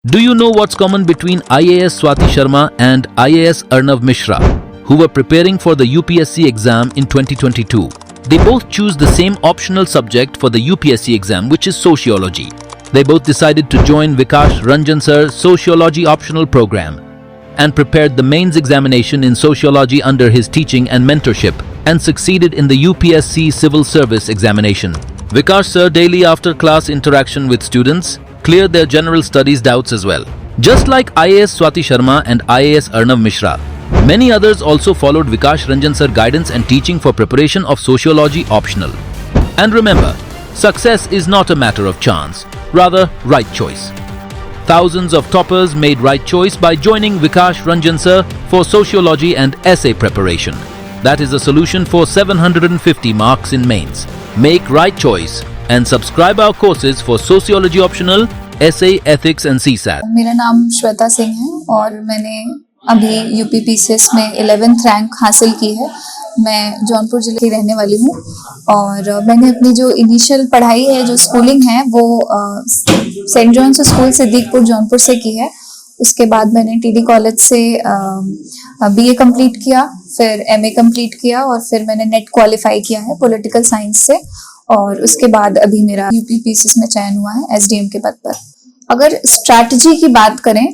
Do you know what's common between IAS Swati Sharma and IAS Arnav Mishra, who were preparing for the UPSC exam in 2022? They both choose the same optional subject for the UPSC exam, which is sociology. They both decided to join Vikash Ranjan Sir's sociology optional program and prepared the mains examination in sociology under his teaching and mentorship and succeeded in the UPSC civil service examination. Vikash Sir daily after class interaction with students cleared their general studies doubts as well. Just like IAS Swati Sharma and IAS Arnav Mishra, many others also followed Vikash Ranjan Sir guidance and teaching for preparation of sociology optional. And remember, success is not a matter of chance, rather right choice. Thousands of toppers made right choice by joining Vikash Ranjan Sir for sociology and essay preparation. That is a solution for 750 marks in mains. Make right choice and subscribe our courses for sociology optional, essay, ethics and CSAT. मेरा नाम श्वेता सिंह है और मैंने अभी UPPCS में 11th rank हासिल की है। मैं जौनपुर जिले की रहने वाली हूँ और मैंने अपनी जो इनिशियल पढ़ाई है, जो स्कूलिंग है, वो Saint John's school Siddiqpur Jaunpur से की है। उसके बाद मैंने टीडी कॉलेज से बीए कंप्लीट किया, फिर एमए कंप्लीट किया और फिर मैंने नेट क्वालिफाई किया है पॉलिटिकल साइंस से और उसके बाद अभी मेरा यूपीपीसीएस में चयन हुआ है एसडीएम के पद पर। अगर स्ट्रैटेजी की बात करें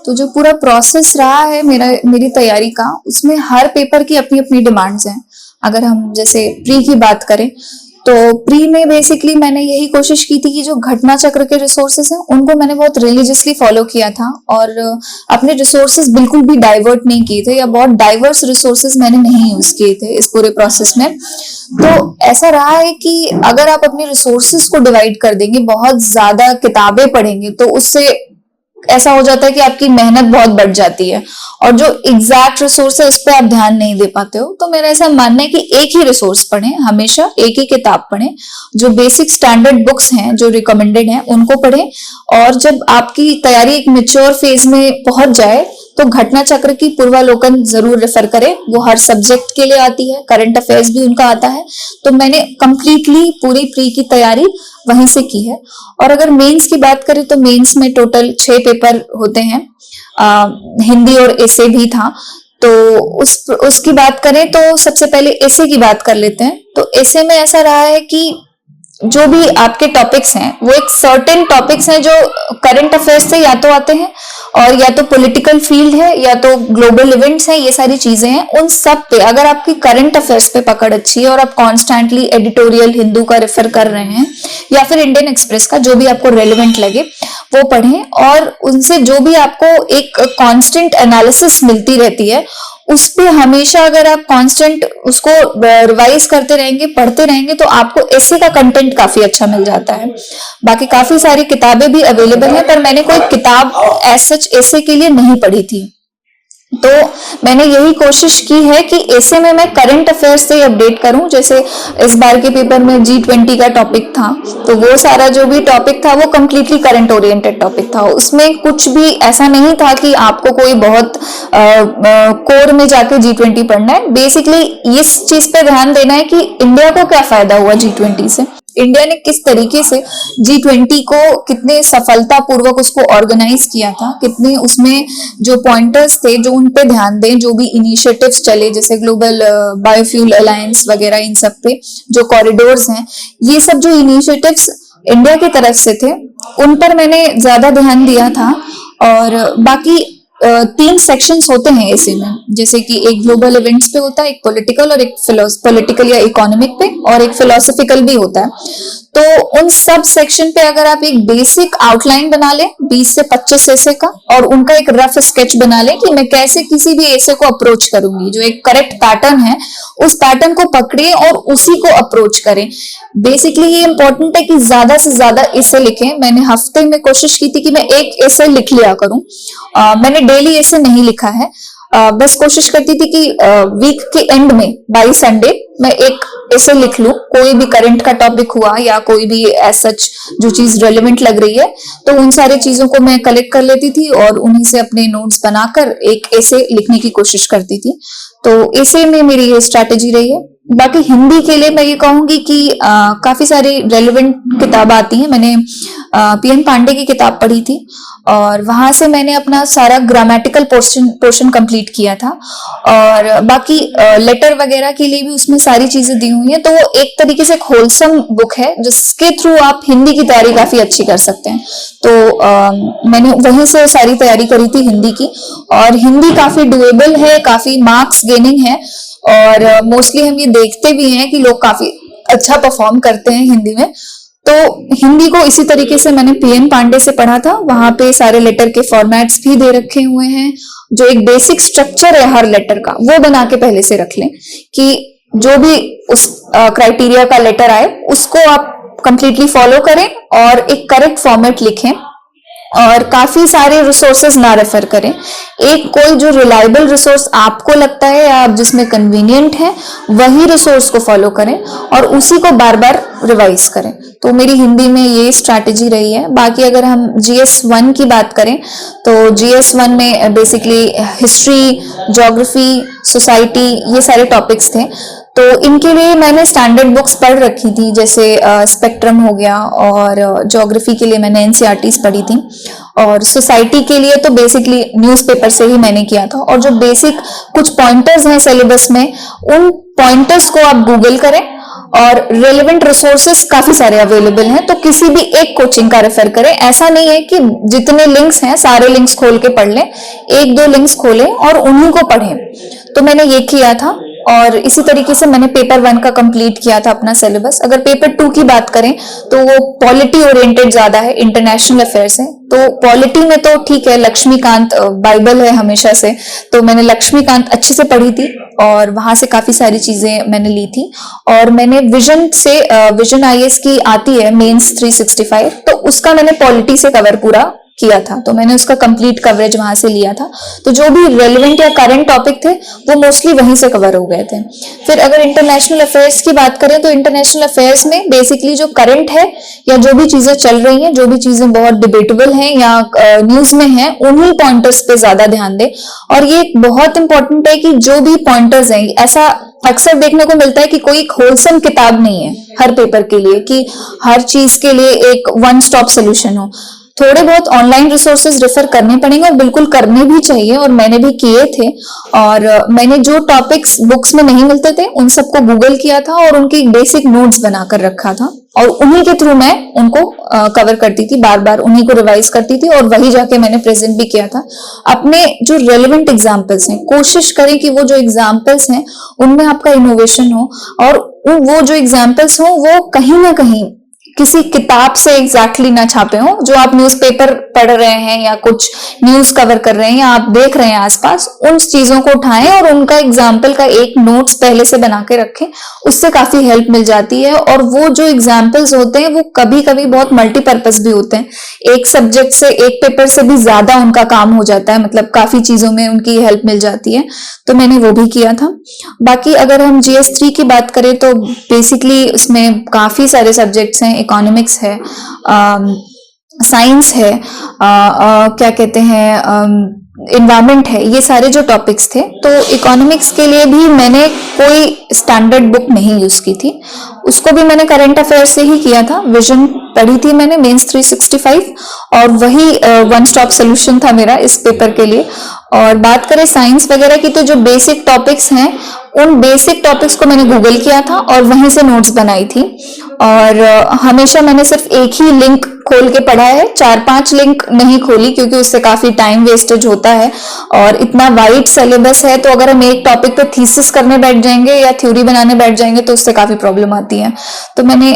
तो जो पूरा प्रोसेस रहा है मेरी तैयारी का, उसमें हर पेपर की अपनी अपनी डिमांड्स हैं। अगर हम जैसे प्री की बात करें तो प्री में बेसिकली मैंने यही कोशिश की थी कि जो घटना चक्र के रिसोर्सेज हैं उनको मैंने बहुत रिलीजियसली फॉलो किया था और अपने रिसोर्सेज बिल्कुल भी डाइवर्ट नहीं किए थे या बहुत डाइवर्स रिसोर्सेज मैंने नहीं यूज किए थे इस पूरे प्रोसेस में। तो ऐसा रहा है कि अगर आप अपने रिसोर्सेज को डिवाइड कर देंगे, बहुत ज्यादा किताबें पढ़ेंगे, तो उससे ऐसा हो जाता है कि आपकी मेहनत बहुत बढ़ जाती है और जो एग्जैक्ट रिसोर्स है उस पर आप ध्यान नहीं दे पाते हो। तो मेरा ऐसा मानना है कि एक ही रिसोर्स पढ़ें, हमेशा एक ही किताब पढ़ें, जो बेसिक स्टैंडर्ड बुक्स हैं जो रिकमेंडेड हैं उनको पढ़ें और जब आपकी तैयारी एक मैच्योर फेज में पहुंच जाए तो घटना चक्र की पूर्वालोकन जरूर रेफर करें। वो हर सब्जेक्ट के लिए आती है, करंट अफेयर्स भी उनका आता है। तो मैंने कंप्लीटली पूरी प्री की तैयारी वहीं से की है। और अगर मेंस की बात करें तो मेंस में टोटल 6 पेपर होते हैं, हिंदी और एसे भी था। तो उसकी बात करें तो सबसे पहले एसे की बात कर लेते हैं। तो एसे में ऐसा रहा है कि जो भी आपके टॉपिक्स हैं वो एक सर्टेन टॉपिक्स हैं जो करंट अफेयर्स से या तो आते हैं और या तो पॉलिटिकल फील्ड है या तो ग्लोबल इवेंट्स हैं, ये सारी चीजें हैं। उन सब पे अगर आपकी करंट अफेयर्स पे पकड़ अच्छी है और आप कॉन्स्टेंटली एडिटोरियल हिंदू का रेफर कर रहे हैं या फिर इंडियन एक्सप्रेस का, जो भी आपको रेलेवेंट लगे वो पढ़ें और उनसे जो भी आपको एक कांस्टेंट एनालिसिस मिलती रहती है उस पे हमेशा अगर आप कांस्टेंट उसको रिवाइज करते रहेंगे, पढ़ते रहेंगे, तो आपको एसे का कंटेंट काफी अच्छा मिल जाता है। बाकी काफी सारी किताबें भी अवेलेबल हैं, पर मैंने कोई किताब एज सच एसे के लिए नहीं पढ़ी थी। तो मैंने यही कोशिश की है कि एसे में मैं करंट अफेयर्स से अपडेट करूं। जैसे इस बार के पेपर में G20 का टॉपिक था, तो वो सारा जो भी टॉपिक था वो कंप्लीटली करंट ओरिएंटेड टॉपिक था। उसमें कुछ भी ऐसा नहीं था कि आपको कोई बहुत कोर में जाके G20 पढ़ना है। बेसिकली इस चीज पे ध्यान देना है कि इंडिया को क्या फायदा हुआ G20 से, इंडिया ने किस तरीके से G20 को कितने सफलता पूर्वक उसको ऑर्गेनाइज किया था, कितने उसमें जो पॉइंटर्स थे जो उन पे ध्यान दें, जो भी इनिशिएटिव्स चले जैसे ग्लोबल बायोफ्यूल अलायंस वगैरह, इन सब पे जो कॉरिडोर्स हैं, ये सब जो इनिशिएटिव्स इंडिया की तरफ से थे उन पर मैंने ज्यादा ध्यान दिया था। और बाकी 3 सेक्शंस होते हैं ऐसे में, जैसे कि एक ग्लोबल इवेंट्स पे होता है, एक पॉलिटिकल और एक पॉलिटिकल या इकोनॉमिक पे, और एक फिलोसफिकल भी होता है। तो उन सब सेक्शन पे अगर आप एक बेसिक आउटलाइन बना लें 20 से 25 ऐसे का और उनका एक रफ स्केच बना लें कि मैं कैसे किसी भी ऐसे को अप्रोच करूंगी, जो एक करेक्ट पैटर्न है उस पैटर्न को पकड़े और उसी को अप्रोच करें। बेसिकली ये इंपॉर्टेंट है कि ज्यादा से ज्यादा ऐसे लिखें। मैंने हफ्ते में कोशिश की थी कि मैं एक ऐसे लिख लिया करूं। मैंने डेली ऐसे नहीं लिखा है, बस कोशिश करती थी कि वीक के एंड में बाय संडे मैं एक ऐसे लिख लूं, कोई भी करंट का टॉपिक हुआ या कोई भी एज सच जो चीज रेलेवेंट लग रही है, तो उन सारी चीजों को मैं कलेक्ट कर लेती थी और उन्हीं से अपने नोट्स बनाकर एक ऐसे लिखने की कोशिश करती थी। तो ऐसे में मेरी ये स्ट्रैटेजी रही है। बाकी हिंदी के लिए मैं ये कहूंगी कि काफी सारी रेलेवेंट किताब आती हैं। मैंने पीएन पांडे की किताब पढ़ी थी और वहां से मैंने अपना सारा ग्रामेटिकल पोर्शन कंप्लीट किया था। और बाकी लेटर वगैरह के लिए भी उसमें सारी चीजें दी हुई हैं, तो वो एक तरीके से एक होलसम बुक है जिसके थ्रू आप हिंदी की तैयारी काफी अच्छी कर सकते हैं। तो मैंने वहीं से सारी तैयारी करी थी हिंदी की, और हिंदी काफी डुएबल है, काफी मार्क्स गेनिंग है, और मोस्टली हम ये देखते भी हैं कि लोग काफी अच्छा परफॉर्म करते हैं हिंदी में। तो हिंदी को इसी तरीके से मैंने पीएन पांडे से पढ़ा था। वहां पे सारे लेटर के फॉर्मेट्स भी दे रखे हुए हैं, जो एक बेसिक स्ट्रक्चर है हर लेटर का वो बना के पहले से रख लें कि जो भी उस क्राइटेरिया का लेटर आए उसको आप कंप्लीटली फॉलो करें और एक करेक्ट फॉर्मेट लिखें, और काफी सारे रिसोर्सेज ना रेफर करें। एक कोई जो रिलायबल रिसोर्स आपको लगता है या आप जिसमें कन्वीनियंट है वही रिसोर्स को फॉलो करें और उसी को बार बार रिवाइज करें। तो मेरी हिंदी में ये स्ट्रैटेजी रही है। बाकी अगर हम GS1 की बात करें तो GS1 में बेसिकली हिस्ट्री, ज्योग्राफी, सोसाइटी, ये सारे टॉपिक्स थे। तो इनके लिए मैंने स्टैंडर्ड बुक्स पढ़ रखी थी, जैसे स्पेक्ट्रम हो गया, और ज्योग्राफी के लिए मैंने एनसीईआरटीज पढ़ी थी, और सोसाइटी के लिए तो बेसिकली न्यूज़पेपर से ही मैंने किया था। और जो बेसिक कुछ पॉइंटर्स हैं सिलेबस में, उन पॉइंटर्स को आप गूगल करें, और रेलेवेंट रिसोर्सेस काफी सारे अवेलेबल हैं, तो किसी भी एक कोचिंग का रेफर करें। ऐसा नहीं है कि जितने लिंक्स हैं सारे लिंक्स खोल के पढ़ लें, एक दो लिंक्स खोलें और उन्हीं को पढ़ें। तो मैंने ये किया था, और इसी तरीके से मैंने पेपर 1 का कंप्लीट किया था अपना सिलेबस। अगर पेपर 2 की बात करें तो वो पॉलिटी ओरिएंटेड ज्यादा है, इंटरनेशनल अफेयर्स है। तो पॉलिटी में तो ठीक है, लक्ष्मीकांत बाइबल है हमेशा से, तो मैंने लक्ष्मीकांत अच्छे से पढ़ी थी और वहां से काफी सारी चीजें मैंने ली थी। और मैंने विजन से विजन IAS की आती है मेंस 365, तो उसका मैंने पॉलिटी से कवर पूरा किया था, तो मैंने उसका कंप्लीट कवरेज वहां से लिया था। तो जो भी रेलेवेंट या करंट टॉपिक थे वो मोस्टली वहीं से कवर हो गए थे। फिर अगर इंटरनेशनल अफेयर्स की बात करें तो इंटरनेशनल अफेयर्स में बेसिकली जो करंट है या जो भी चीजें चल रही हैं, जो भी चीजें बहुत डिबेटेबल हैं या न्यूज में हैं, उन्हीं पॉइंटर्स पे ज्यादा ध्यान दें। और ये बहुत इंपॉर्टेंट है कि जो भी पॉइंटर्स हैं, ऐसा अक्सर देखने को मिलता है कि कोई होलसम किताब नहीं है हर पेपर के लिए, कि हर चीज के लिए एक वन स्टॉप सोल्यूशन हो। थोड़े बहुत ऑनलाइन रिसोर्सेज रेफर करने पड़ेंगे, और बिल्कुल करने भी चाहिए, और मैंने भी किए थे। और मैंने जो टॉपिक्स बुक्स में नहीं मिलते थे उन सबको गूगल किया था और उनकी बेसिक नोट्स बनाकर रखा था, और उन्हीं के थ्रू मैं उनको कवर करती थी, बार बार उन्हीं को रिवाइज करती थी, और वही जाके मैंने प्रेजेंट भी किया था। अपने जो रेलेवेंट एग्जाम्पल्स हैं, कोशिश करें कि वो जो एग्जाम्पल्स हैं उनमें आपका इनोवेशन हो, और वो जो एग्जाम्पल्स हो वो कहीं ना कहीं किसी किताब से एग्जैक्टली ना छापे हो। जो आप न्यूज़पेपर पढ़ रहे हैं या कुछ न्यूज कवर कर रहे हैं या आप देख रहे हैं आसपास, उन चीजों को उठाएं और उनका एग्जाम्पल का एक नोट्स पहले से बना के रखें, उससे काफी हेल्प मिल जाती है। और वो जो एग्जाम्पल्स होते हैं वो कभी कभी बहुत मल्टीपर्पज भी होते हैं, एक सब्जेक्ट से, एक पेपर से भी ज्यादा उनका काम हो जाता है, मतलब काफी चीजों में उनकी हेल्प मिल जाती है। तो मैंने वो भी किया था। बाकी अगर हम GS3 की बात करें तो बेसिकली उसमें काफी सारे सब्जेक्ट्स हैं, इकोनॉमिक्स है, साइंस है, क्या कहते हैं, इन्वायरमेंट है, ये सारे जो टॉपिक्स थे। तो इकोनॉमिक्स के लिए भी मैंने कोई स्टैंडर्ड बुक नहीं यूज की थी, उसको भी मैंने करंट अफेयर से ही किया था। विजन पढ़ी थी मैंने मेंस 365, और वही वन स्टॉप सोल्यूशन था मेरा इस पेपर के लिए। और बात करें साइंस वगैरह की तो जो बेसिक टॉपिक्स हैं उन बेसिक टॉपिक्स को मैंने गूगल किया था और वहीं से नोट्स बनाई थी। और हमेशा मैंने सिर्फ एक ही लिंक खोल के पढ़ा है, 4-5 लिंक नहीं खोली, क्योंकि उससे काफी टाइम वेस्टेज होता है और इतना वाइड सिलेबस है। तो अगर हम एक टॉपिक पे थीसिस करने बैठ जाएंगे या थ्योरी बनाने बैठ जाएंगे तो उससे काफी प्रॉब्लम आती है। तो मैंने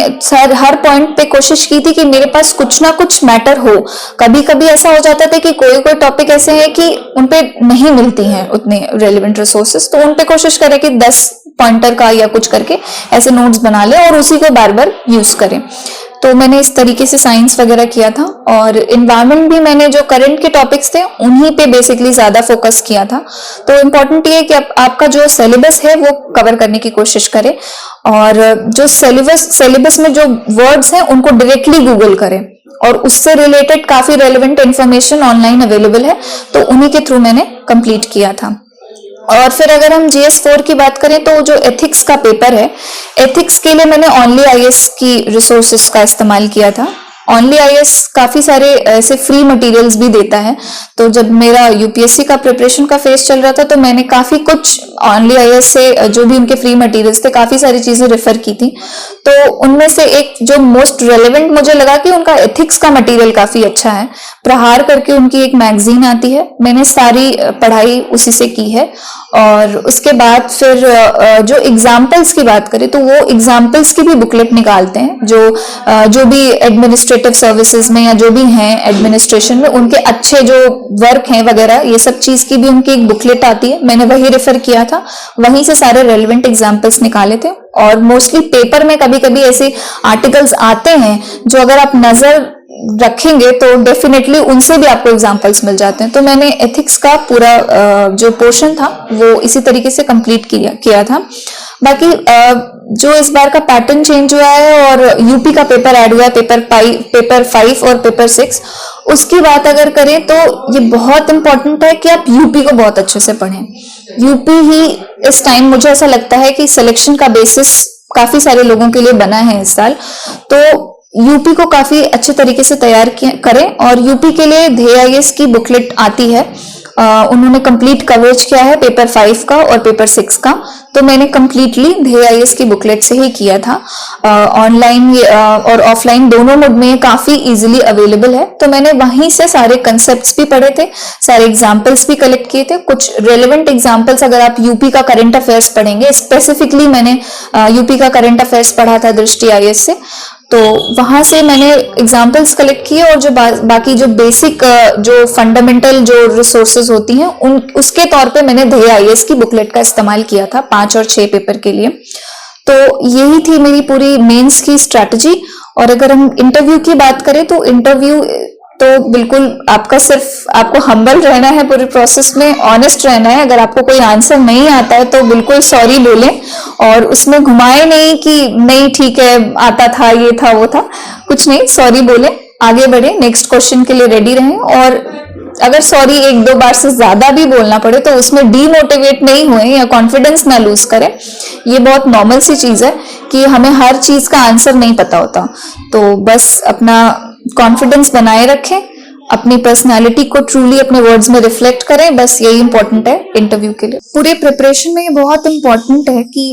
हर पॉइंट पे कोशिश की थी कि मेरे पास कुछ ना कुछ मैटर हो। कभी कभी ऐसा हो जाता था कि कोई कोई टॉपिक ऐसे हैं कि उनपे नहीं मिलती हैं उतने रेलिवेंट रिसोर्सेस, तो उनपे कोशिश करें कि 10 पॉइंटर का या कुछ करके ऐसे नोट्स बना ले और उसी को बार बार यूज करें। तो मैंने इस तरीके से साइंस वगैरह किया था। और इन्वायरमेंट भी मैंने जो करंट के टॉपिक्स थे उन्हीं पे बेसिकली ज्यादा फोकस किया था। तो इम्पोर्टेंट ये है कि आपका जो सिलेबस है वो कवर करने की कोशिश करें, और जो सिलेबस में जो वर्ड्स हैं उनको डायरेक्टली गूगल करें, और उससे रिलेटेड काफी रेलेवेंट इंफॉर्मेशन ऑनलाइन अवेलेबल है, तो उन्हीं के थ्रू मैंने कंप्लीट किया था। और फिर अगर हम GS4 की बात करें तो जो एथिक्स का पेपर है, एथिक्स के लिए मैंने ओनली IAS की रिसोर्सेज का इस्तेमाल किया था। ओनली IAS काफी सारे ऐसे फ्री मटेरियल्स भी देता है, तो जब मेरा यूपीएससी का प्रिपरेशन का फेज चल रहा था तो मैंने काफी कुछ ओनली IAS से जो भी उनके फ्री मटेरियल्स थे काफी सारी चीजें रेफर की थी। तो उनमें से एक जो मोस्ट रेलेवेंट मुझे लगा कि उनका एथिक्स का मटेरियल काफी अच्छा है। प्रहार करके उनकी एक मैगजीन आती है, मैंने सारी पढ़ाई उसी से की है। और उसके बाद फिर जो एग्जाम्पल्स की बात करें तो वो एग्जाम्पल्स की भी बुकलेट निकालते हैं, जो भी एडमिनिस्ट्रेटिव सर्विसेज में या जो भी हैं एडमिनिस्ट्रेशन में उनके अच्छे जो वर्क हैं वगैरह, ये सब चीज की भी उनकी एक बुकलेट आती है, मैंने वही रेफर किया था, वहीं से सारे रेलेवेंट एग्जाम्पल्स निकाले थे। और मोस्टली पेपर में कभी कभी ऐसे आर्टिकल्स आते हैं जो अगर आप नजर रखेंगे तो डेफिनेटली उनसे भी आपको एग्जांपल्स मिल जाते हैं। तो मैंने एथिक्स का पूरा जो पोर्शन था वो इसी तरीके से कंप्लीट किया था। बाकी जो इस बार का पैटर्न चेंज हुआ है और यूपी का पेपर ऐड हुआ है, पेपर 5 और पेपर 6, उसकी बात अगर करें तो ये बहुत इंपॉर्टेंट है कि आप यूपी को बहुत अच्छे से पढ़ें। यूपी ही इस टाइम मुझे ऐसा लगता है कि सिलेक्शन का बेसिस काफी सारे लोगों के लिए बना है इस साल, तो यूपी को काफी अच्छे तरीके से तैयार करें। और यूपी के लिए ध्येय IAS की बुकलेट आती है, उन्होंने कंप्लीट कवरेज किया है पेपर 5 का और पेपर 6 का, तो मैंने कंप्लीटली ध्येय IAS की बुकलेट से ही किया था। ऑनलाइन और ऑफलाइन दोनों मोड में काफी इजीली अवेलेबल है, तो मैंने वहीं से सारे कंसेप्ट्स भी पढ़े थे, सारे एग्जाम्पल्स भी कलेक्ट किए थे। कुछ रेलेवेंट एग्जाम्पल्स अगर आप यूपी का करंट अफेयर्स पढ़ेंगे, स्पेसिफिकली मैंने यूपी का करंट अफेयर्स पढ़ा था दृष्टि IAS से, तो वहां से मैंने एग्जाम्पल्स कलेक्ट किए और जो बाकी जो बेसिक जो फंडामेंटल जो रिसोर्सेज होती हैं उसके तौर पे मैंने ध्येय IAS की बुकलेट का इस्तेमाल किया था 5 और 6 पेपर के लिए। तो यही थी मेरी पूरी मेंस की स्ट्रैटेजी। और अगर हम इंटरव्यू की बात करें तो इंटरव्यू तो बिल्कुल आपको हम्बल रहना है, पूरे प्रोसेस में ऑनेस्ट रहना है। अगर आपको कोई आंसर नहीं आता है तो बिल्कुल सॉरी बोलें और उसमें घुमाए नहीं कि नहीं ठीक है आता था, ये था वो था, कुछ नहीं, सॉरी बोलें, आगे बढ़े, नेक्स्ट क्वेश्चन के लिए रेडी रहें। और अगर सॉरी 1-2 बार से ज्यादा भी बोलना पड़े तो उसमें डीमोटिवेट नहीं हुए या कॉन्फिडेंस ना लूज करें। ये बहुत नॉर्मल सी चीज है कि हमें हर चीज का आंसर नहीं पता होता, तो बस अपना कॉन्फिडेंस बनाए रखें, अपनी पर्सनालिटी को ट्रूली अपने वर्ड्स में रिफ्लेक्ट करें, बस यही इंपॉर्टेंट है इंटरव्यू के लिए। पूरे प्रिपरेशन में ये बहुत इंपॉर्टेंट है कि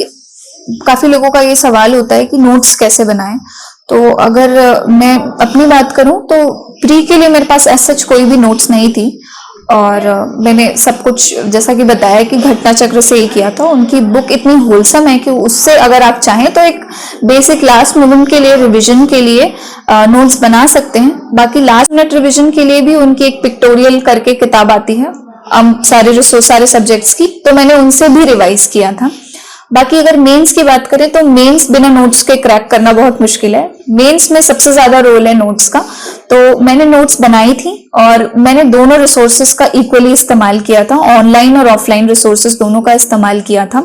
काफी लोगों का ये सवाल होता है कि नोट्स कैसे बनाएं। तो अगर मैं अपनी बात करूं तो प्री के लिए मेरे पास ऐसा सच कोई भी नोट्स नहीं थी और मैंने सब कुछ जैसा कि बताया कि घटना चक्र से ही किया था। उनकी बुक इतनी होलसम है कि उससे अगर आप चाहें तो एक बेसिक लास्ट मोमेंट के लिए रिवीजन के लिए नोट्स बना सकते हैं। बाकी लास्ट मिनट रिवीजन के लिए भी उनकी एक पिक्टोरियल करके किताब आती है सारे सब्जेक्ट्स की, तो मैंने उनसे भी रिवाइज किया था। बाकी अगर मेंस की बात करें तो मेंस बिना नोट्स के क्रैक करना बहुत मुश्किल है। मेंस में सबसे ज्यादा रोल है नोट्स का, तो मैंने नोट्स बनाई थी और मैंने दोनों रिसोर्सेज का इक्वली इस्तेमाल किया था, ऑनलाइन और ऑफलाइन रिसोर्सेज दोनों का इस्तेमाल किया था।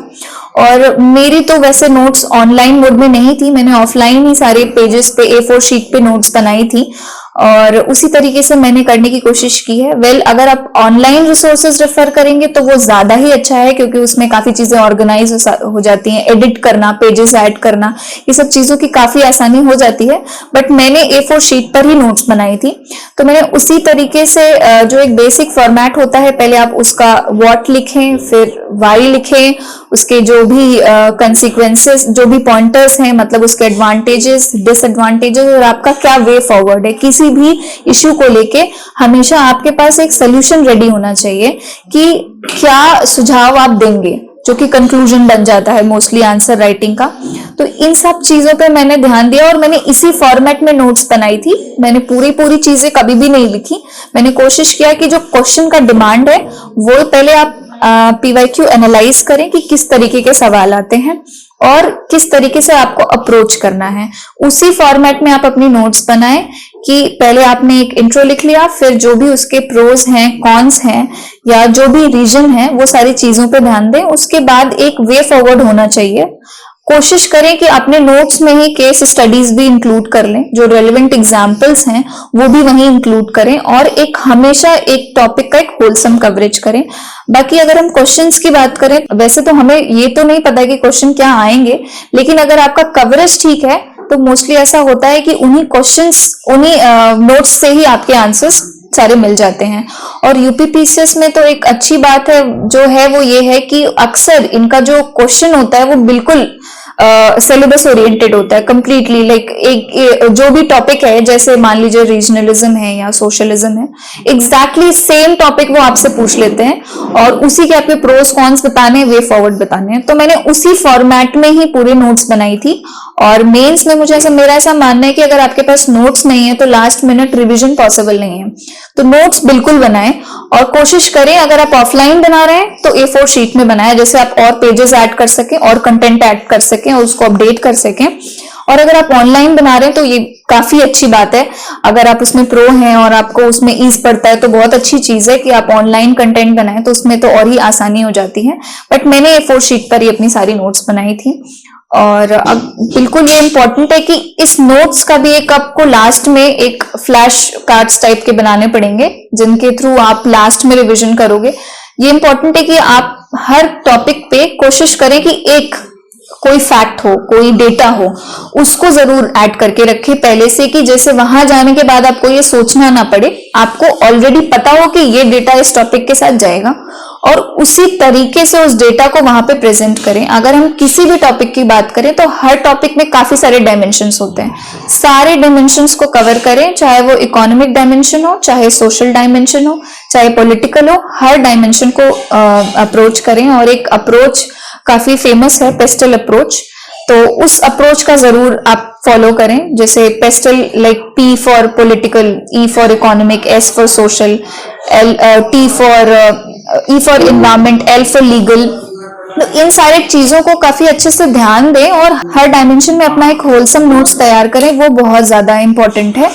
और मेरी तो वैसे नोट्स ऑनलाइन मोड में नहीं थी, मैंने ऑफलाइन ही सारे पेजेस पे A4 शीट पे नोट्स बनाई थी और उसी तरीके से मैंने करने की कोशिश की है। अगर आप ऑनलाइन रिसोर्सेज रेफर करेंगे तो वो ज्यादा ही अच्छा है क्योंकि उसमें काफी चीजें ऑर्गेनाइज हो जाती हैं, एडिट करना, पेजेस ऐड करना, ये सब चीजों की काफी आसानी हो जाती है। बट मैंने A4 शीट पर ही नोट्स बनाई थी, तो मैंने उसी तरीके से जो एक बेसिक फॉर्मेट होता है, पहले आप उसका व्हाट लिखें, फिर वाई लिखें, उसके जो भी कंसिक्वेंसेस, जो भी पॉइंटर्स हैं, मतलब उसके एडवांटेजेस, डिसएडवांटेजेस और आपका क्या वे फॉरवर्ड है। किसी भी इश्यू को लेके हमेशा आपके पास एक सोल्यूशन रेडी होना चाहिए कि क्या सुझाव आप देंगे, जो कि कंक्लूजन बन जाता है मोस्टली आंसर राइटिंग का। तो इन सब चीजों पे मैंने ध्यान दिया और मैंने इसी फॉर्मेट में नोट्स बनाई थी। मैंने पूरी चीजें कभी भी नहीं लिखी। मैंने कोशिश किया कि जो क्वेश्चन का डिमांड है वो पहले आप PYQ एनालाइज करें कि किस तरीके के सवाल आते हैं और किस तरीके से आपको अप्रोच करना है। उसी फॉर्मेट में आप अपनी नोट्स बनाएं कि पहले आपने एक इंट्रो लिख लिया, फिर जो भी उसके प्रोज हैं, कॉन्स हैं या जो भी रीजन है, वो सारी चीजों पे ध्यान दें। उसके बाद एक वे फॉरवर्ड होना चाहिए कोशिश करें कि अपने नोट्स में ही केस स्टडीज भी इंक्लूड कर लें, जो रेलेवेंट एग्जाम्पल्स हैं वो भी वहीं इंक्लूड करें, और एक हमेशा एक टॉपिक का एक होलसम कवरेज करें। बाकी अगर हम क्वेश्चंस की बात करें, वैसे तो हमें ये तो नहीं पता कि क्वेश्चन क्या आएंगे, लेकिन अगर आपका कवरेज ठीक है तो मोस्टली ऐसा होता है कि उन्हीं क्वेश्चंस, उन्हीं नोट्स से ही आपके आंसर्स सारे मिल जाते हैं। और यूपीपीसीएस में तो एक अच्छी बात है जो है वो ये है कि अक्सर इनका जो क्वेश्चन होता है वो बिल्कुल सिलेबस ओरिएंटेड होता है कंप्लीटली। लाइक एक जो भी टॉपिक है, जैसे मान लीजिए रीजनलिज्म है या सोशलिज्म है, एग्जैक्टली सेम टॉपिक वो आपसे पूछ लेते हैं और उसी के आपके प्रोस कॉन्स बताने, वे फॉरवर्ड बताने हैं। तो मैंने उसी फॉर्मेट में ही पूरे नोट्स बनाई थी। और मेंस में मेरा ऐसा मानना है कि अगर आपके पास नोट्स नहीं है तो लास्ट मिनट रिवीजन पॉसिबल नहीं है। तो नोट्स बिल्कुल बनाएं और कोशिश करें, अगर आप ऑफलाइन बना रहे हैं तो A4 शीट में बनाएं, जैसे आप और पेजेस ऐड कर सकें और कंटेंट ऐड कर सकें और उसको अपडेट कर सकें। और अगर आप ऑनलाइन बना रहे हैं तो ये काफी अच्छी बात है, अगर आप उसमें प्रो हैं और आपको उसमें ईज पड़ता है तो बहुत अच्छी चीज है कि आप ऑनलाइन कंटेंट बनाएं, तो उसमें तो और ही आसानी हो जाती है। बट मैंने A4 शीट पर ही अपनी सारी नोट्स बनाई थी। और अब बिल्कुल ये इंपॉर्टेंट है कि इस नोट्स का भी एक आपको लास्ट में एक फ्लैश कार्ड्स टाइप के बनाने पड़ेंगे, जिनके थ्रू आप लास्ट में रिवीजन करोगे। ये इंपॉर्टेंट है कि आप हर टॉपिक पे कोशिश करें कि एक कोई फैक्ट हो, कोई डेटा हो, उसको जरूर ऐड करके रखें पहले से, कि जैसे वहां जाने के बाद आपको ये सोचना ना पड़े, आपको ऑलरेडी पता हो कि ये डेटा इस टॉपिक के साथ जाएगा और उसी तरीके से उस डेटा को वहां पे प्रेजेंट करें। अगर हम किसी भी टॉपिक की बात करें तो हर टॉपिक में काफी सारे डायमेंशंस होते हैं, सारे डायमेंशंस को कवर करें, चाहे वो इकोनॉमिक डायमेंशन हो, चाहे सोशल डायमेंशन हो, चाहे पॉलिटिकल हो, हर डायमेंशन को अप्रोच करें। और एक अप्रोच काफी फेमस है, पेस्टल अप्रोच, तो उस अप्रोच का जरूर आप फॉलो करें। जैसे pastel, like P for political, E for economic, S for social, E for environment, L for legal. तो इन सारे चीजों को काफी अच्छे से ध्यान दें और हर डायमेंशन में अपना एक होलसम नोट्स तैयार करें, वो बहुत ज्यादा इंपॉर्टेंट है।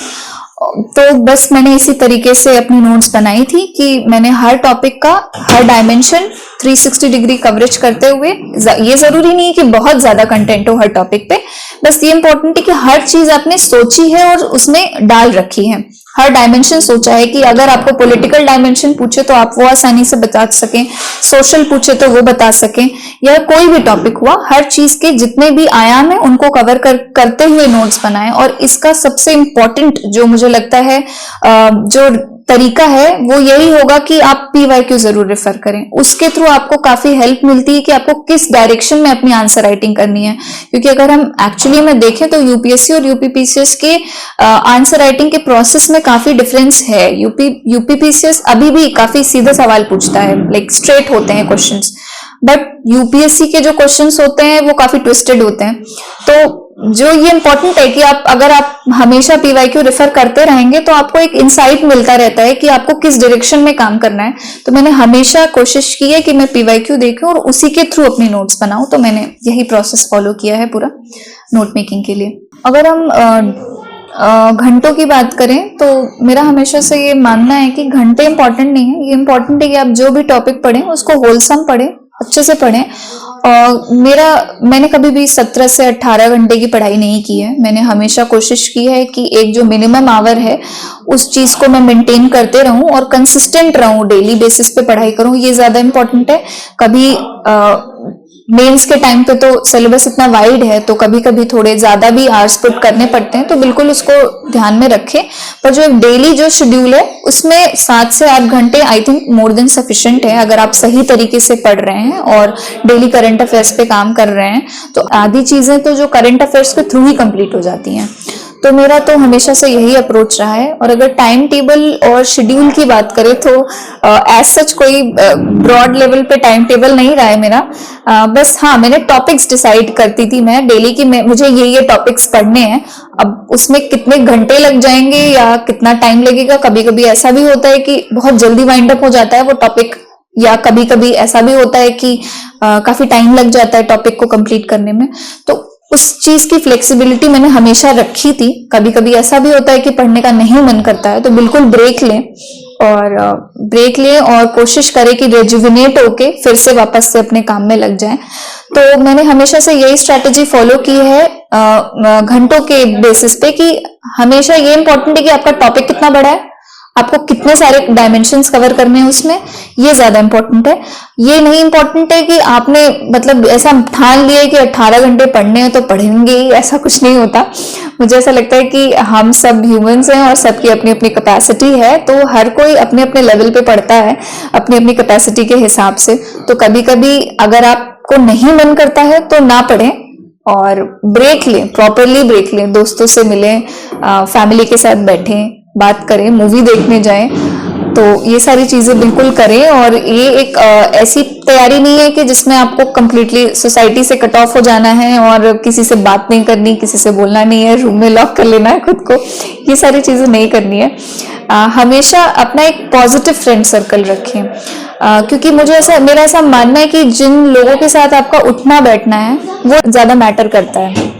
तो बस मैंने इसी तरीके से अपनी नोट्स बनाई थी कि मैंने हर टॉपिक का हर डायमेंशन 360 डिग्री कवरेज करते हुए, ये जरूरी नहीं है कि बहुत ज्यादा कंटेंट हो हर टॉपिक पे, बस ये इंपॉर्टेंट है कि हर चीज आपने सोची है और उसमें डाल रखी है, हर डायमेंशन सोचा है कि अगर आपको पॉलिटिकल डायमेंशन पूछे तो आप वो आसानी से बता सकें, सोशल पूछे तो वो बता सकें, या कोई भी टॉपिक हुआ, हर चीज के जितने भी आयाम है उनको कवर करते हुए नोट्स बनाएं। और इसका सबसे इंपॉर्टेंट जो मुझे लगता है जो तरीका है वो यही होगा कि आप PYQ जरूर रेफर करें, उसके थ्रू आपको काफी हेल्प मिलती है कि आपको किस डायरेक्शन में अपनी आंसर राइटिंग करनी है। क्योंकि अगर हम एक्चुअली में देखें तो यूपीएससी और यूपीपीसीएस के आंसर राइटिंग के प्रोसेस में काफी डिफरेंस है। यूपीपीसीएस अभी भी काफी सीधा सवाल पूछता है, लाइक स्ट्रेट होते हैं क्वेश्चंस, बट यूपीएससी के जो क्वेश्चंस होते हैं वो काफी ट्विस्टेड होते हैं। तो जो ये इंपॉर्टेंट है कि अगर आप हमेशा PYQ रेफर करते रहेंगे तो आपको एक इंसाइट मिलता रहता है कि आपको किस डायरेक्शन में काम करना है। तो मैंने हमेशा कोशिश की है कि मैं PYQ देखूं और उसी के थ्रू अपने नोट्स बनाऊं, तो मैंने यही प्रोसेस फॉलो किया है पूरा नोट मेकिंग के लिए। अगर हम घंटों की बात करें तो मेरा हमेशा से ये मानना है कि घंटे इंपॉर्टेंट नहीं है, ये इंपॉर्टेंट है कि आप जो भी टॉपिक पढ़ें उसको होलसम पढ़ें, अच्छे से पढ़ें। मैंने कभी भी 17 से 18 घंटे की पढ़ाई नहीं की है। मैंने हमेशा कोशिश की है कि एक जो मिनिमम आवर है उस चीज को मैं मेंटेन करते रहूं और कंसिस्टेंट रहूं, डेली बेसिस पे पढ़ाई करूं, ये ज्यादा इंपॉर्टेंट है। कभी मेंस के टाइम पे तो सिलेबस इतना वाइड है तो कभी कभी थोड़े ज्यादा भी आवर्स पुट करने पड़ते हैं, तो बिल्कुल उसको ध्यान में रखें। पर जो डेली जो शेड्यूल है उसमें 7 से 8 घंटे I think more than sufficient है। अगर आप सही तरीके से पढ़ रहे हैं और डेली करंट अफेयर्स पे काम कर रहे हैं तो आधी चीजें तो जो करंट अफेयर्स के थ्रू ही कंप्लीट हो जाती हैं। तो मेरा तो हमेशा से यही अप्रोच रहा है। और अगर टाइम टेबल और शेड्यूल की बात करें तो एज सच कोई ब्रॉड लेवल पे टाइम टेबल नहीं रहा है मेरा। बस हाँ, मैंने टॉपिक्स डिसाइड करती थी मैं डेली की मुझे ये टॉपिक्स पढ़ने हैं। अब उसमें कितने घंटे लग जाएंगे या कितना टाइम लगेगा, कभी कभी ऐसा भी होता है कि बहुत जल्दी वाइंड अप हो जाता है वो टॉपिक, या कभी कभी ऐसा भी होता है कि काफी टाइम लग जाता है टॉपिक को कंप्लीट करने में। तो उस चीज की फ्लेक्सिबिलिटी मैंने हमेशा रखी थी। कभी कभी ऐसा भी होता है कि पढ़ने का नहीं मन करता है तो बिल्कुल ब्रेक लें और कोशिश करें कि रेजुविनेट होके फिर से वापस से अपने काम में लग जाएं। तो मैंने हमेशा से यही स्ट्रैटेजी फॉलो की है घंटों के बेसिस पे, कि हमेशा ये इंपॉर्टेंट है कि आपका टॉपिक कितना बड़ा है, आपको कितने सारे डायमेंशंस कवर करने हैं उसमें, ये ज्यादा इंपॉर्टेंट है। ये नहीं इंपॉर्टेंट है कि आपने मतलब ऐसा ठान लिया कि 18 घंटे पढ़ने हैं तो पढ़ेंगे ही, ऐसा कुछ नहीं होता। मुझे ऐसा लगता है कि हम सब ह्यूमंस हैं और सबकी अपनी अपनी कैपेसिटी है, तो हर कोई अपने अपने लेवल पे पढ़ता है अपनी अपनी कैपेसिटी के हिसाब से। तो कभी कभी अगर आपको नहीं मन करता है तो ना पढ़ें और ब्रेक लें, प्रॉपरली ब्रेक लें, दोस्तों से मिलें, फैमिली के साथ बैठें, बात करें, मूवी देखने जाएं। तो ये सारी चीजें बिल्कुल करें। और ये एक ऐसी तैयारी नहीं है कि जिसमें आपको कंप्लीटली सोसाइटी से कट ऑफ हो जाना है और किसी से बात नहीं करनी, किसी से बोलना नहीं है, रूम में लॉक कर लेना है खुद को, ये सारी चीजें नहीं करनी है। हमेशा अपना एक पॉजिटिव फ्रेंड सर्कल रखें, क्योंकि मेरा ऐसा मानना है कि जिन लोगों के साथ आपका उठना बैठना है वो ज्यादा मैटर करता है।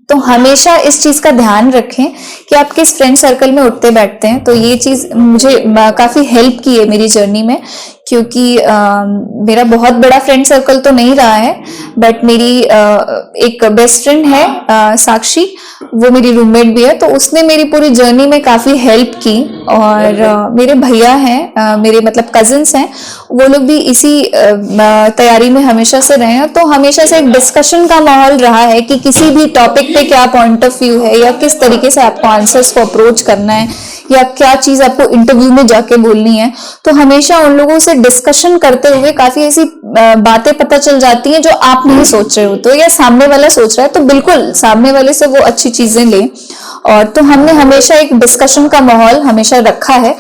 तो हमेशा इस चीज का ध्यान रखें कि आप किस फ्रेंड सर्कल में उठते बैठते हैं। तो ये चीज मुझे काफी हेल्प की है मेरी जर्नी में, क्योंकि मेरा बहुत बड़ा फ्रेंड सर्कल तो नहीं रहा है, बट मेरी एक बेस्ट फ्रेंड है साक्षी, वो मेरी रूममेट भी है, तो उसने मेरी पूरी जर्नी में काफी हेल्प की। और मेरे भैया हैं, मेरे मतलब कजिन्स हैं, वो लोग भी इसी तैयारी में हमेशा से रहे हैं। तो हमेशा से एक डिस्कशन का माहौल रहा है कि किसी भी टॉपिक पे क्या पॉइंट ऑफ व्यू है, या किस तरीके से आपको आंसर्स को अप्रोच करना है, या क्या चीज आपको इंटरव्यू में जाके बोलनी है। तो हमेशा उन लोगों से डिस्कशन करते हुए काफी ऐसी बातें पता चल जाती हैं जो आप नहीं सोच रहे हो, तो या सामने वाला सोच रहा है, तो बिल्कुल सामने वाले से वो अच्छी चीजें लें। और तो हमने हमेशा एक डिस्कशन का माहौल हमेशा रखा है,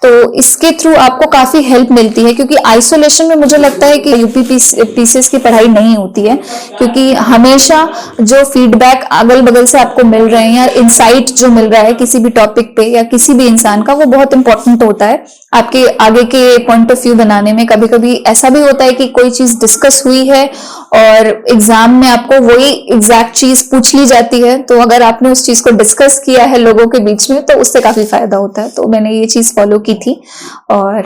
तो इसके थ्रू आपको काफी हेल्प मिलती है। क्योंकि आइसोलेशन में मुझे लगता है कि यूपीपीसीएस की पढ़ाई नहीं होती है, क्योंकि हमेशा जो फीडबैक अगल बगल से आपको मिल रहे हैं या इंसाइट जो मिल रहा है किसी भी टॉपिक पे या किसी भी इंसान का, वो बहुत इंपॉर्टेंट होता है आपके आगे के पॉइंट ऑफ व्यू बनाने में। कभी कभी ऐसा भी होता है कि कोई चीज डिस्कस हुई है और एग्जाम में आपको वही एग्जैक्ट चीज पूछ ली जाती है, तो अगर आपने उस चीज को डिस्कस किया है लोगों के बीच में तो उससे काफी फायदा होता है। तो मैंने ये चीज फॉलो की थी। और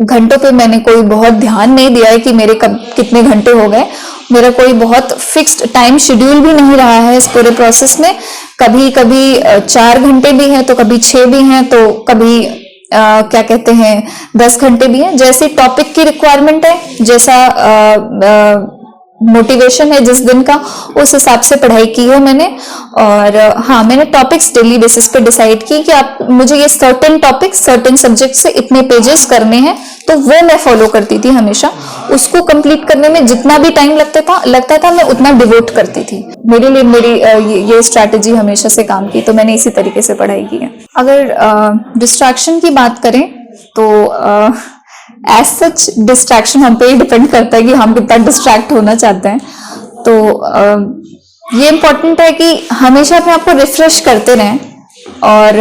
घंटों पे मैंने कोई बहुत ध्यान नहीं दिया है कि मेरे कब कितने घंटे हो गए। मेरा कोई बहुत फिक्स्ड टाइम शेड्यूल भी नहीं रहा है इस पूरे प्रोसेस में। कभी कभी 4 घंटे भी हैं, तो कभी 6 भी हैं, तो कभी क्या कहते हैं 10 घंटे भी हैं। जैसे टॉपिक की रिक्वायरमेंट है, जैसा मोटिवेशन है जिस दिन का, उस हिसाब से पढ़ाई की है मैंने। और हाँ, मैंने टॉपिक्स डेली बेसिस पे डिसाइड की कि आप मुझे ये सर्टेन टॉपिक्स सर्टेन सब्जेक्ट से इतने पेजेस करने हैं, तो वो मैं फॉलो करती थी हमेशा। उसको कंप्लीट करने में जितना भी टाइम लगता था मैं उतना डिवोट करती थी। मेरे लिए मेरी ये स्ट्रैटेजी हमेशा से काम की, तो मैंने इसी तरीके से पढ़ाई की है। अगर डिस्ट्रैक्शन की बात करें तो एज सच डिस्ट्रैक्शन हम पे ही डिपेंड करता है कि हम कितना डिस्ट्रैक्ट होना चाहते हैं। तो ये इम्पोर्टेंट है कि हमेशा अपने आप को रिफ्रेश करते रहें। और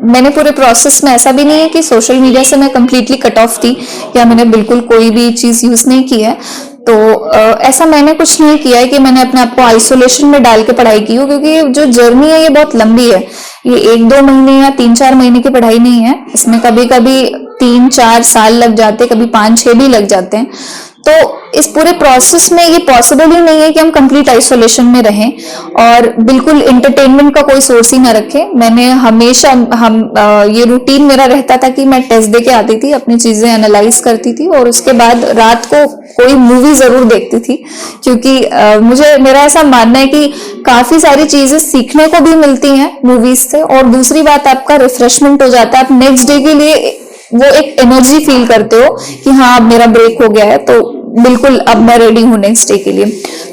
मैंने पूरे प्रोसेस में ऐसा भी नहीं है कि सोशल मीडिया से मैं कंप्लीटली कट ऑफ थी या मैंने बिल्कुल कोई भी चीज यूज नहीं की है। तो ऐसा मैंने कुछ नहीं किया है कि मैंने अपने आप को आइसोलेशन में डाल के पढ़ाई की हो, क्योंकि जो जर्नी है ये बहुत लंबी है। ये 1-2 महीने या 3-4 महीने की पढ़ाई नहीं है, इसमें कभी कभी 3-4 साल लग जाते, कभी 5-6 भी लग जाते हैं। तो इस पूरे प्रोसेस में ये पॉसिबल ही नहीं है कि हम कंप्लीट आइसोलेशन में रहें और बिल्कुल एंटरटेनमेंट का कोई सोर्स ही ना रखें। मैंने हमेशा ये रूटीन मेरा रहता था कि मैं टेस्ट दे के आती थी, अपनी चीजें एनालाइज करती थी और उसके बाद रात को कोई मूवी जरूर देखती थी, क्योंकि मेरा ऐसा मानना है कि काफी सारी चीजें सीखने को भी मिलती हैं मूवीज से, और दूसरी बात आपका रिफ्रेशमेंट हो जाता है। आप नेक्स्ट डे के लिए वो एक एनर्जी फील करते हो कि हाँ अब मेरा ब्रेक हो गया है, तो बिल्कुल अब मैं रेडी हूँ नेक्स्ट डे के लिए।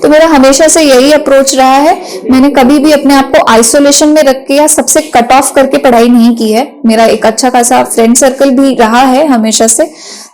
तो मेरा हमेशा से यही अप्रोच रहा है। मैंने कभी भी अपने आप को आइसोलेशन में रख के या सबसे कट ऑफ करके पढ़ाई नहीं की है। मेरा एक अच्छा खासा फ्रेंड सर्कल भी रहा है हमेशा से,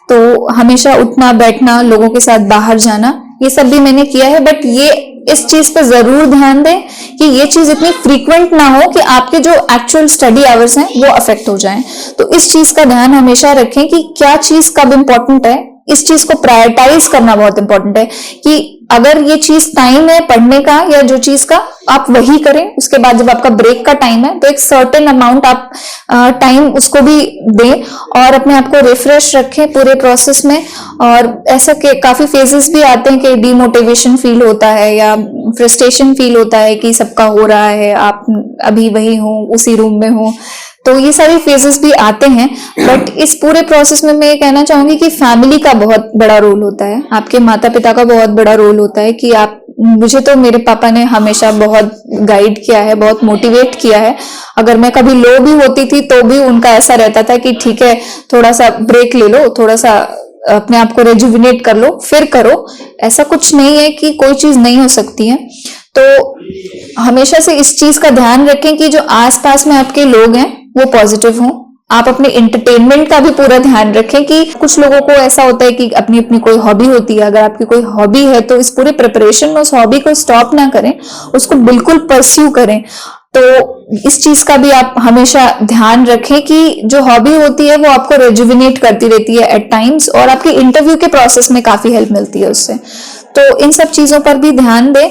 तो हमेशा उठना बैठना, लोगों के साथ बाहर जाना, ये सब भी मैंने किया है। बट ये इस चीज पे जरूर ध्यान दें कि ये चीज इतनी फ्रीक्वेंट ना हो कि आपके जो एक्चुअल स्टडी आवर्स हैं वो अफेक्ट हो जाएं। तो इस चीज का ध्यान हमेशा रखें कि क्या चीज कब इंपॉर्टेंट है। इस चीज को प्रायोरिटाइज करना बहुत इंपॉर्टेंट है कि अगर ये चीज टाइम है पढ़ने का या जो चीज का, आप वही करें। उसके बाद जब आपका ब्रेक का टाइम है तो एक सर्टेन अमाउंट आप टाइम उसको भी दें और अपने आप को रिफ्रेश रखें पूरे प्रोसेस में। और ऐसा के काफी फेजेस भी आते हैं कि डीमोटिवेशन फील होता है या फ्रस्ट्रेशन फील होता है कि सबका हो रहा है, आप अभी वही हो, उसी रूम में हो, तो ये सारे फेजेस भी आते हैं। बट इस पूरे प्रोसेस में मैं ये कहना चाहूंगी कि फैमिली का बहुत बड़ा रोल होता है, आपके माता पिता का बहुत बड़ा रोल होता है कि आप, मुझे तो मेरे पापा ने हमेशा बहुत गाइड किया है, बहुत मोटिवेट किया है। अगर मैं कभी लो भी होती थी तो भी उनका ऐसा रहता था कि ठीक है, थोड़ा सा ब्रेक ले लो, थोड़ा सा अपने आप को रेजुविनेट कर लो, फिर करो। ऐसा कुछ नहीं है कि कोई चीज नहीं हो सकती है। तो हमेशा से इस चीज का ध्यान रखें कि जो आसपास में आपके लोग हैं वो पॉजिटिव हों। आप अपने एंटरटेनमेंट का भी पूरा ध्यान रखें कि कुछ लोगों को ऐसा होता है कि अपनी अपनी कोई हॉबी होती है। अगर आपकी कोई हॉबी है तो इस पूरे प्रिपरेशन में उस हॉबी को स्टॉप ना करें, उसको बिल्कुल परस्यू करें। तो इस चीज का भी आप हमेशा ध्यान रखें कि जो हॉबी होती है वो आपको रेजुविनेट करती रहती है एट टाइम्स, और आपके इंटरव्यू के प्रोसेस में काफी हेल्प मिलती है उससे। तो इन सब चीजों पर भी ध्यान दें।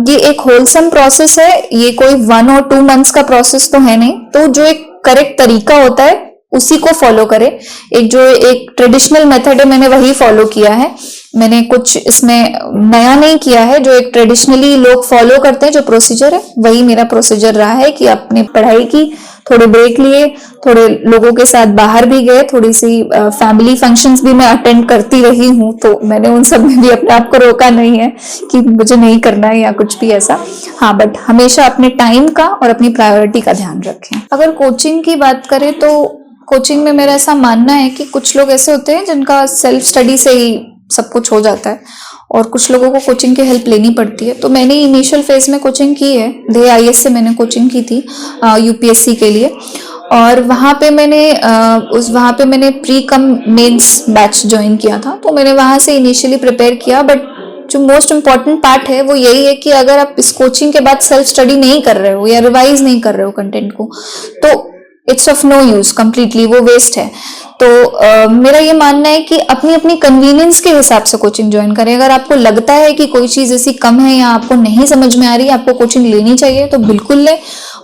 ये एक होलसम प्रोसेस है, ये कोई 1 और 2 मंथ्स का प्रोसेस तो है नहीं। तो जो एक करेक्ट तरीका होता है उसी को फॉलो करें। एक ट्रेडिशनल मेथड है, मैंने वही फॉलो किया है। मैंने कुछ इसमें नया नहीं किया है। जो एक ट्रेडिशनली लोग फॉलो करते हैं जो प्रोसीजर है, वही मेरा प्रोसीजर रहा है कि अपने पढ़ाई की, थोड़े ब्रेक लिए, थोड़े लोगों के साथ बाहर भी गए, थोड़ी सी फैमिली फंक्शंस भी मैं अटेंड करती रही हूँ। तो मैंने उन सब में भी अपने आप को रोका नहीं है कि मुझे नहीं करना है या कुछ भी ऐसा। हाँ, बट हमेशा अपने टाइम का और अपनी प्रायोरिटी का ध्यान रखें। अगर कोचिंग की बात करें तो कोचिंग में मेरा ऐसा मानना है कि कुछ लोग ऐसे होते हैं जिनका सेल्फ स्टडी से ही सब कुछ हो जाता है और कुछ लोगों को कोचिंग की हेल्प लेनी पड़ती है। तो मैंने इनिशियल फेज में कोचिंग की है, दे आईएएस से मैंने कोचिंग की थी यूपीएससी के लिए। और वहाँ पे मैंने pre cum mains batch join किया था। तो मैंने वहाँ से इनिशियली प्रिपेयर किया। बट जो मोस्ट इम्पॉर्टेंट पार्ट है वो यही है कि अगर आप इस कोचिंग के बाद सेल्फ स्टडी नहीं कर रहे हो या रिवाइज नहीं कर रहे हो कंटेंट को, तो it's of no use, completely वो वेस्ट है। तो मेरा ये मानना है कि अपनी अपनी कन्वीनियंस के हिसाब से कोचिंग ज्वाइन करें। अगर आपको लगता है कि कोई चीज ऐसी कम है या आपको नहीं समझ में आ रही है, आपको कोचिंग लेनी चाहिए तो बिल्कुल लें।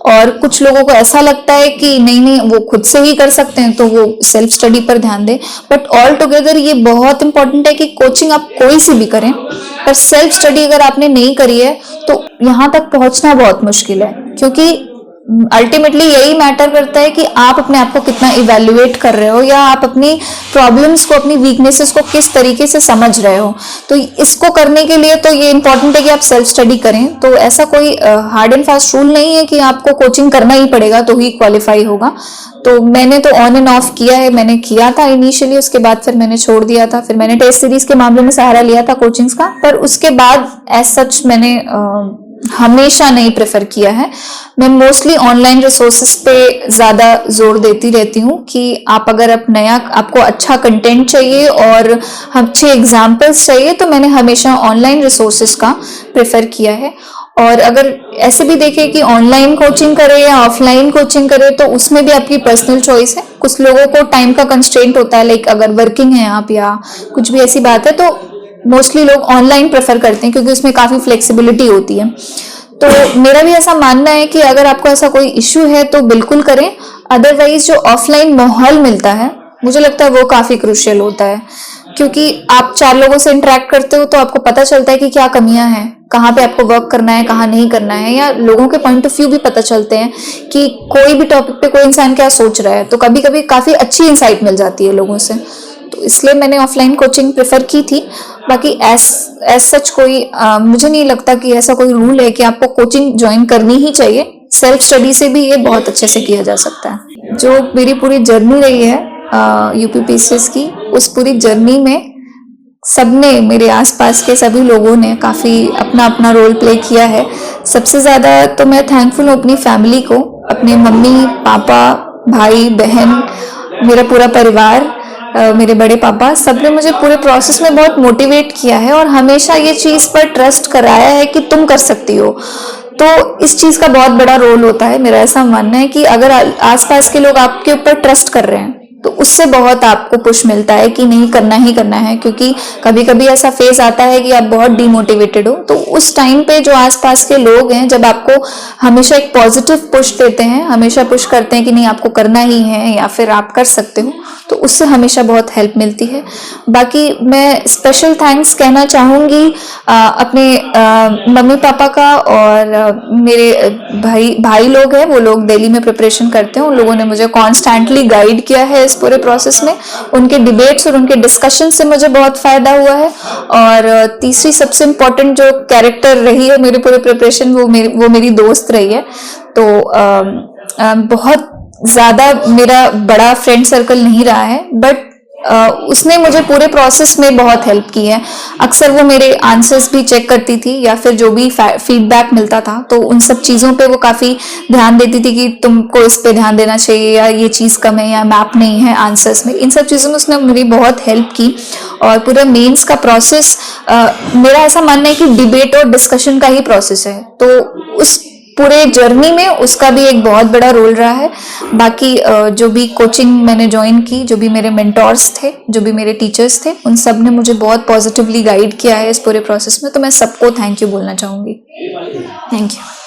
और कुछ लोगों को ऐसा लगता है कि नहीं वो खुद से ही कर सकते हैं, तो वो सेल्फ स्टडी पर ध्यान दें। बट ऑल टुगेदर ये बहुत इंपॉर्टेंट है कि कोचिंग आप कोई सी भी करें, पर सेल्फ स्टडी अगर आपने नहीं करी है तो यहाँ तक पहुंचना बहुत मुश्किल है। क्योंकि अल्टीमेटली यही मैटर करता है कि आप अपने आप को कितना इवेल्युएट कर रहे हो या आप अपनी प्रॉब्लम्स को, अपनी वीकनेसेस को किस तरीके से समझ रहे हो। तो इसको करने के लिए तो ये इंपॉर्टेंट है कि आप सेल्फ स्टडी करें। तो ऐसा कोई हार्ड एंड फास्ट रूल नहीं है कि आपको कोचिंग करना ही पड़ेगा तो ही क्वालिफाई होगा। तो मैंने तो ऑन एंड ऑफ किया है। मैंने किया था इनिशियली, उसके बाद फिर मैंने छोड़ दिया था। फिर मैंने टेस्ट सीरीज के मामले में सहारा लिया था कोचिंग्स का, पर उसके बाद एज सच मैंने हमेशा नहीं प्रेफर किया है। मैं मोस्टली ऑनलाइन रिसोर्सेस पे ज्यादा जोर देती रहती हूँ कि आप अगर आपको अच्छा कंटेंट चाहिए और अच्छे एग्जाम्पल्स चाहिए तो मैंने हमेशा ऑनलाइन रिसोर्सेस का प्रेफर किया है। और अगर ऐसे भी देखें कि ऑनलाइन कोचिंग करे या ऑफलाइन कोचिंग करे तो उसमें भी आपकी पर्सनल चॉइस है। कुछ लोगों को टाइम का कंस्ट्रेंट होता है, लाइक अगर वर्किंग है आप या कुछ भी ऐसी बात है, तो मोस्टली लोग ऑनलाइन प्रेफर करते हैं क्योंकि उसमें काफी फ्लेक्सिबिलिटी होती है। तो मेरा भी ऐसा मानना है कि अगर आपको ऐसा कोई इश्यू है तो बिल्कुल करें। अदरवाइज जो ऑफलाइन माहौल मिलता है मुझे लगता है वो काफी क्रूशियल होता है, क्योंकि आप 4 लोगों से इंटरेक्ट करते हो तो आपको पता चलता है कि क्या कमियां हैं, कहाँ पे आपको वर्क करना है, कहाँ नहीं करना है, या लोगों के पॉइंट ऑफ व्यू भी पता चलते हैं कि कोई भी टॉपिक पे कोई इंसान क्या सोच रहा है। तो कभी कभी काफी अच्छी इंसाइट मिल जाती है लोगों से। तो इसलिए मैंने ऑफलाइन कोचिंग प्रेफर की थी। बाकी एज सच कोई मुझे नहीं लगता कि ऐसा कोई रूल है कि आपको कोचिंग ज्वाइन करनी ही चाहिए। सेल्फ स्टडी से भी ये बहुत अच्छे से किया जा सकता है। जो मेरी पूरी जर्नी रही है यूपीपीसीएस की, उस पूरी जर्नी में सबने, मेरे आसपास के सभी लोगों ने काफ़ी अपना अपना रोल प्ले किया है। सबसे ज़्यादा तो मैं थैंकफुल हूँ अपनी फैमिली को, अपने मम्मी पापा भाई बहन, मेरा पूरा परिवार, मेरे बड़े पापा, सबने मुझे पूरे प्रोसेस में बहुत मोटिवेट किया है और हमेशा ये चीज़ पर ट्रस्ट कराया है कि तुम कर सकती हो। तो इस चीज़ का बहुत बड़ा रोल होता है। मेरा ऐसा मानना है कि अगर आसपास के लोग आपके ऊपर ट्रस्ट कर रहे हैं तो उससे बहुत आपको पुश मिलता है कि नहीं करना ही करना है, क्योंकि कभी कभी ऐसा फेज आता है कि आप बहुत डिमोटिवेटेड हो, तो उस टाइम पे जो आसपास के लोग हैं जब आपको हमेशा एक पॉजिटिव पुश देते हैं, हमेशा पुश करते हैं कि नहीं आपको करना ही है या फिर आप कर सकते हो, तो उससे हमेशा बहुत हेल्प मिलती है। बाकी मैं स्पेशल थैंक्स कहना चाहूँगी अपने मम्मी पापा का, और मेरे भाई लोग हैं, वो लोग दिल्ली में प्रिपरेशन करते हैं, उन लोगों ने मुझे कॉन्स्टेंटली गाइड किया है इस पूरे प्रोसेस में। उनके डिबेट्स और उनके डिस्कशन से मुझे बहुत फायदा हुआ है। और तीसरी सबसे इम्पोर्टेंट जो कैरेक्टर रही है मेरे पूरे प्रिपरेशन, वो मेरी दोस्त रही है। तो बहुत ज़्यादा मेरा बड़ा फ्रेंड सर्कल नहीं रहा है, बट उसने मुझे पूरे प्रोसेस में बहुत हेल्प की है। अक्सर वो मेरे आंसर्स भी चेक करती थी, या फिर जो भी फीडबैक मिलता था तो उन सब चीज़ों पे वो काफ़ी ध्यान देती थी कि तुमको इस पे ध्यान देना चाहिए, या ये चीज़ कम है, या मैप नहीं है आंसर्स में। इन सब चीज़ों में उसने मेरी बहुत हेल्प की। और पूरा मेंस का प्रोसेस, मेरा ऐसा मानना है कि डिबेट और डिस्कशन का ही प्रोसेस है, तो उस पूरे जर्नी में उसका भी एक बहुत बड़ा रोल रहा है। बाकी जो भी कोचिंग मैंने ज्वाइन की, जो भी मेरे मेंटोर्स थे, जो भी मेरे टीचर्स थे, उन सब ने मुझे बहुत पॉजिटिवली गाइड किया है इस पूरे प्रोसेस में, तो मैं सबको थैंक यू बोलना चाहूँगी। Thank you.